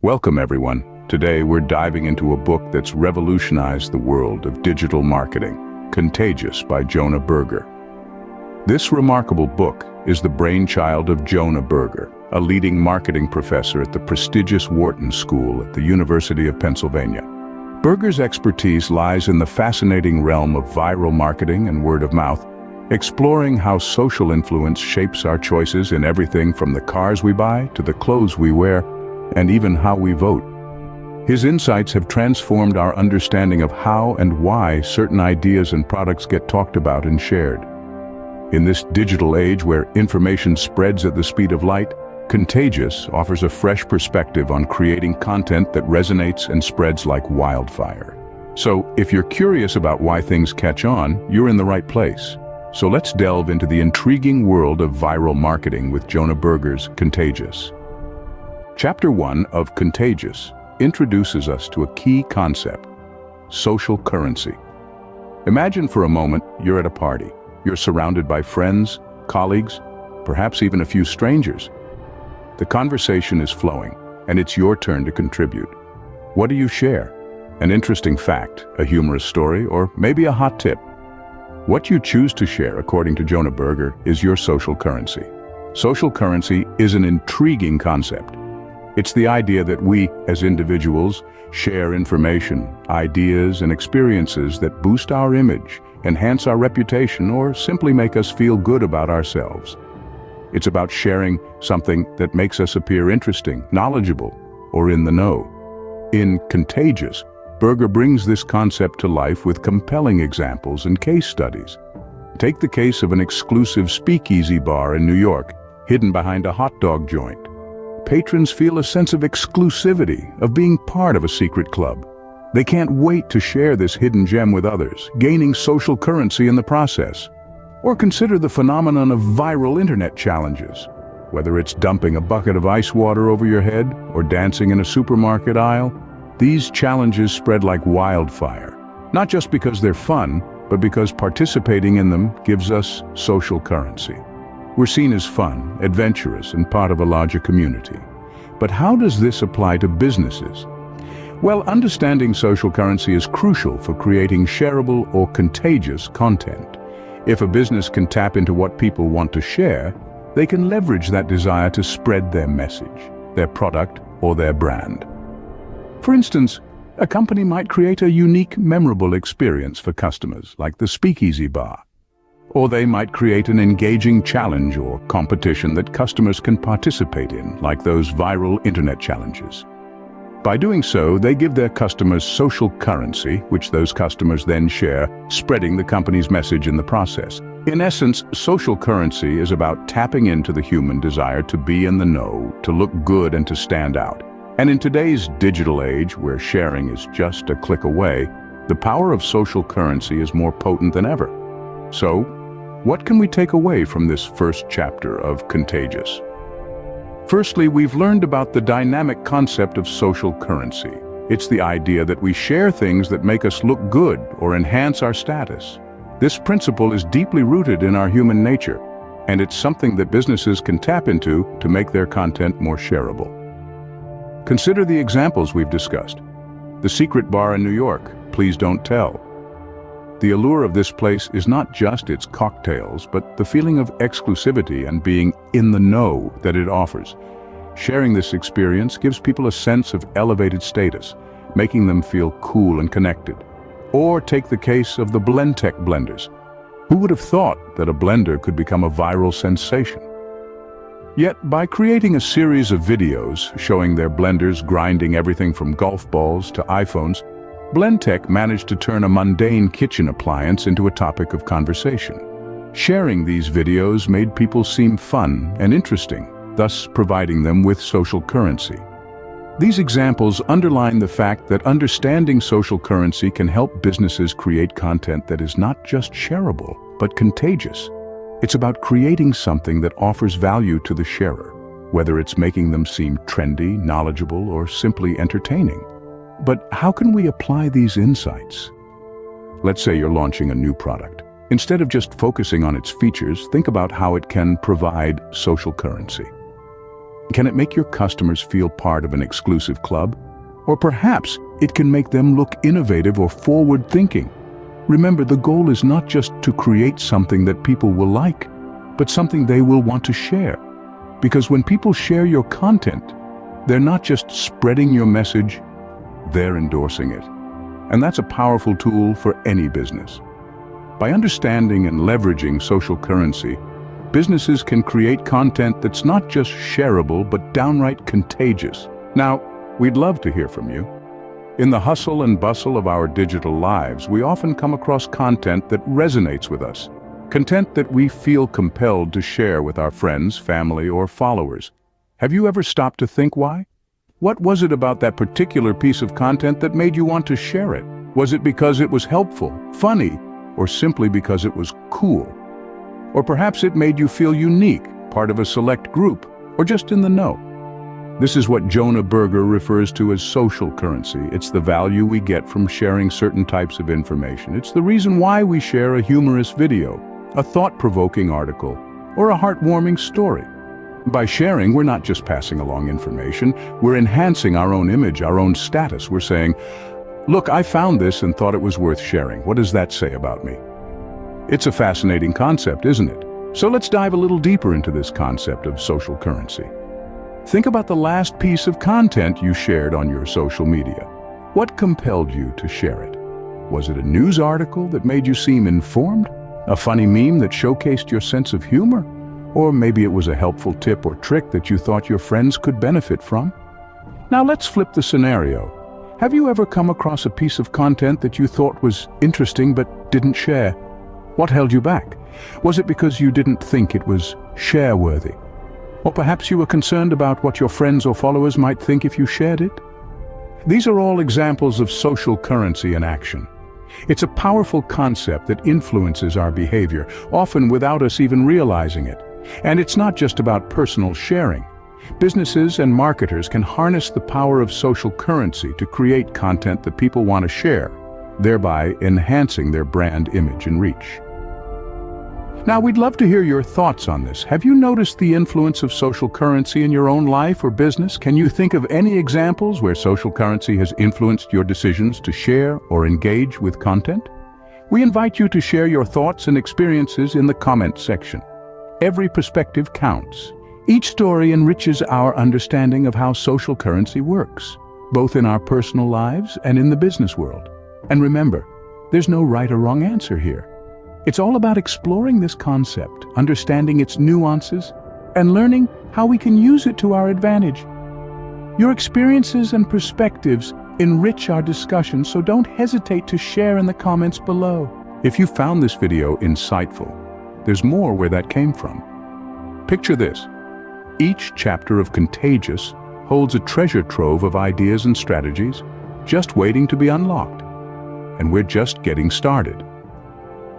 Welcome everyone. Today we're diving into a book that's revolutionized the world of digital marketing, Contagious by Jonah Berger. This remarkable book is the brainchild of Jonah Berger, a leading marketing professor at the prestigious Wharton School at the University of Pennsylvania. Berger's expertise lies in the fascinating realm of viral marketing and word of mouth, exploring how social influence shapes our choices in everything from the cars we buy to the clothes we wear, and even how we vote. His insights have transformed our understanding of how and why certain ideas and products get talked about and shared. In this digital age where information spreads at the speed of light, Contagious offers a fresh perspective on creating content that resonates and spreads like wildfire. So, if you're curious about why things catch on, you're in the right place. So let's delve into the intriguing world of viral marketing with Jonah Berger's Contagious. Chapter 1 of Contagious introduces us to a key concept: social currency. Imagine for a moment you're at a party. You're surrounded by friends, colleagues, perhaps even a few strangers. The conversation is flowing, and it's your turn to contribute. What do you share? An interesting fact, a humorous story, or maybe a hot tip? What you choose to share, according to Jonah Berger, is your social currency. Social currency is an intriguing concept. It's the idea that we, as individuals, share information, ideas, and experiences that boost our image, enhance our reputation, or simply make us feel good about ourselves. It's about sharing something that makes us appear interesting, knowledgeable, or in the know. In Contagious, Berger brings this concept to life with compelling examples and case studies. Take the case of an exclusive speakeasy bar in New York, hidden behind a hot dog joint. Patrons feel a sense of exclusivity, of being part of a secret club. They can't wait to share this hidden gem with others, gaining social currency in the process. Or consider the phenomenon of viral internet challenges. Whether it's dumping a bucket of ice water over your head or dancing in a supermarket aisle, these challenges spread like wildfire. Not just because they're fun, but because participating in them gives us social currency. We're seen as fun, adventurous, and part of a larger community. But how does this apply to businesses? Well, understanding social currency is crucial for creating shareable or contagious content. If a business can tap into what people want to share, they can leverage that desire to spread their message, their product, or their brand. For instance, a company might create a unique, memorable experience for customers, like the speakeasy bar. Or they might create an engaging challenge or competition that customers can participate in, like those viral internet challenges. By doing so, they give their customers social currency, which those customers then share, spreading the company's message in the process. In essence, social currency is about tapping into the human desire to be in the know, to look good and to stand out. And in today's digital age, where sharing is just a click away, the power of social currency is more potent than ever. So, what can we take away from this first chapter of Contagious? Firstly, we've learned about the dynamic concept of social currency. It's the idea that we share things that make us look good or enhance our status. This principle is deeply rooted in our human nature, and it's something that businesses can tap into to make their content more shareable. Consider the examples we've discussed. The secret bar in New York, Please Don't Tell. The allure of this place is not just its cocktails, but the feeling of exclusivity and being in the know that it offers. Sharing this experience gives people a sense of elevated status, making them feel cool and connected. Or take the case of the Blendtec blenders. Who would have thought that a blender could become a viral sensation? Yet, by creating a series of videos showing their blenders grinding everything from golf balls to iPhones, Blendtec managed to turn a mundane kitchen appliance into a topic of conversation. Sharing these videos made people seem fun and interesting, thus providing them with social currency. These examples underline the fact that understanding social currency can help businesses create content that is not just shareable, but contagious. It's about creating something that offers value to the sharer, whether it's making them seem trendy, knowledgeable, or simply entertaining. But how can we apply these insights? Let's say you're launching a new product. Instead of just focusing on its features, think about how it can provide social currency. Can it make your customers feel part of an exclusive club? Or perhaps it can make them look innovative or forward-thinking. Remember, the goal is not just to create something that people will like, but something they will want to share. Because when people share your content, they're not just spreading your message, they're endorsing it. And that's a powerful tool for any business. By understanding and leveraging social currency, businesses can create content that's not just shareable, but downright contagious. Now, we'd love to hear from you. In the hustle and bustle of our digital lives, we often come across content that resonates with us. Content that we feel compelled to share with our friends, family, or followers. Have you ever stopped to think why? What was it about that particular piece of content that made you want to share it? Was it because it was helpful, funny, or simply because it was cool? Or perhaps it made you feel unique, part of a select group, or just in the know. This is what Jonah Berger refers to as social currency. It's the value we get from sharing certain types of information. It's the reason why we share a humorous video, a thought-provoking article, or a heartwarming story. By sharing, we're not just passing along information, we're enhancing our own image, our own status. We're saying, look, I found this and thought it was worth sharing. What does that say about me? It's a fascinating concept, isn't it? So let's dive a little deeper into this concept of social currency. Think about the last piece of content you shared on your social media. What compelled you to share it? Was it a news article that made you seem informed? A funny meme that showcased your sense of humor? Or maybe it was a helpful tip or trick that you thought your friends could benefit from? Now let's flip the scenario. Have you ever come across a piece of content that you thought was interesting but didn't share? What held you back? Was it because you didn't think it was share-worthy? Or perhaps you were concerned about what your friends or followers might think if you shared it? These are all examples of social currency in action. It's a powerful concept that influences our behavior, often without us even realizing it. And it's not just about personal sharing. Businesses and marketers can harness the power of social currency to create content that people want to share, thereby enhancing their brand image and reach. Now, we'd love to hear your thoughts on this. Have you noticed the influence of social currency in your own life or business? Can you think of any examples where social currency has influenced your decisions to share or engage with content? We invite you to share your thoughts and experiences in the comment section. Every perspective counts. Each story enriches our understanding of how social currency works, both in our personal lives and in the business world. And remember, there's no right or wrong answer here. It's all about exploring this concept, understanding its nuances, and learning how we can use it to our advantage. Your experiences and perspectives enrich our discussion, so don't hesitate to share in the comments below. If you found this video insightful, there's more where that came from. Picture this. Each chapter of Contagious holds a treasure trove of ideas and strategies just waiting to be unlocked. And we're just getting started.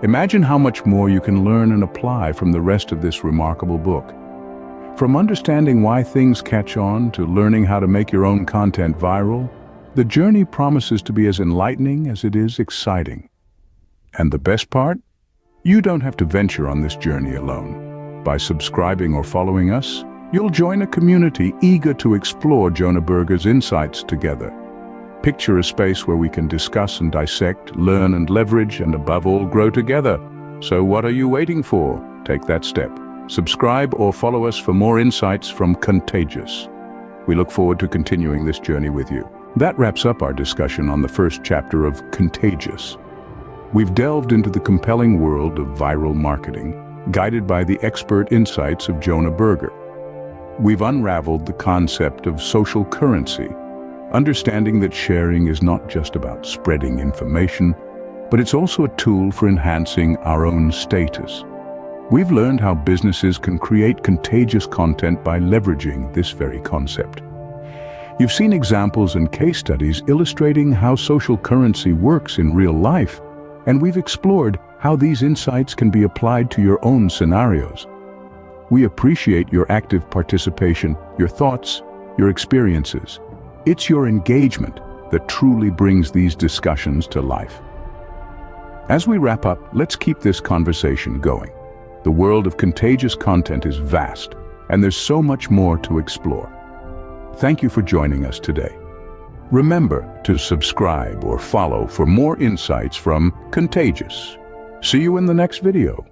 Imagine how much more you can learn and apply from the rest of this remarkable book. From understanding why things catch on to learning how to make your own content viral, the journey promises to be as enlightening as it is exciting. And the best part? You don't have to venture on this journey alone. By subscribing or following us, you'll join a community eager to explore Jonah Berger's insights together. Picture a space where we can discuss and dissect, learn and leverage, and above all, grow together. So what are you waiting for? Take that step. Subscribe or follow us for more insights from Contagious. We look forward to continuing this journey with you. That wraps up our discussion on the first chapter of Contagious. We've delved into the compelling world of viral marketing, guided by the expert insights of Jonah Berger. We've unraveled the concept of social currency, understanding that sharing is not just about spreading information, but it's also a tool for enhancing our own status. We've learned how businesses can create contagious content by leveraging this very concept. You've seen examples and case studies illustrating how social currency works in real life, and we've explored how these insights can be applied to your own scenarios. We appreciate your active participation, your thoughts, your experiences. It's your engagement that truly brings these discussions to life. As we wrap up, let's keep this conversation going. The world of contagious content is vast, and there's so much more to explore. Thank you for joining us today. Remember to subscribe or follow for more insights from Contagious. See you in the next video.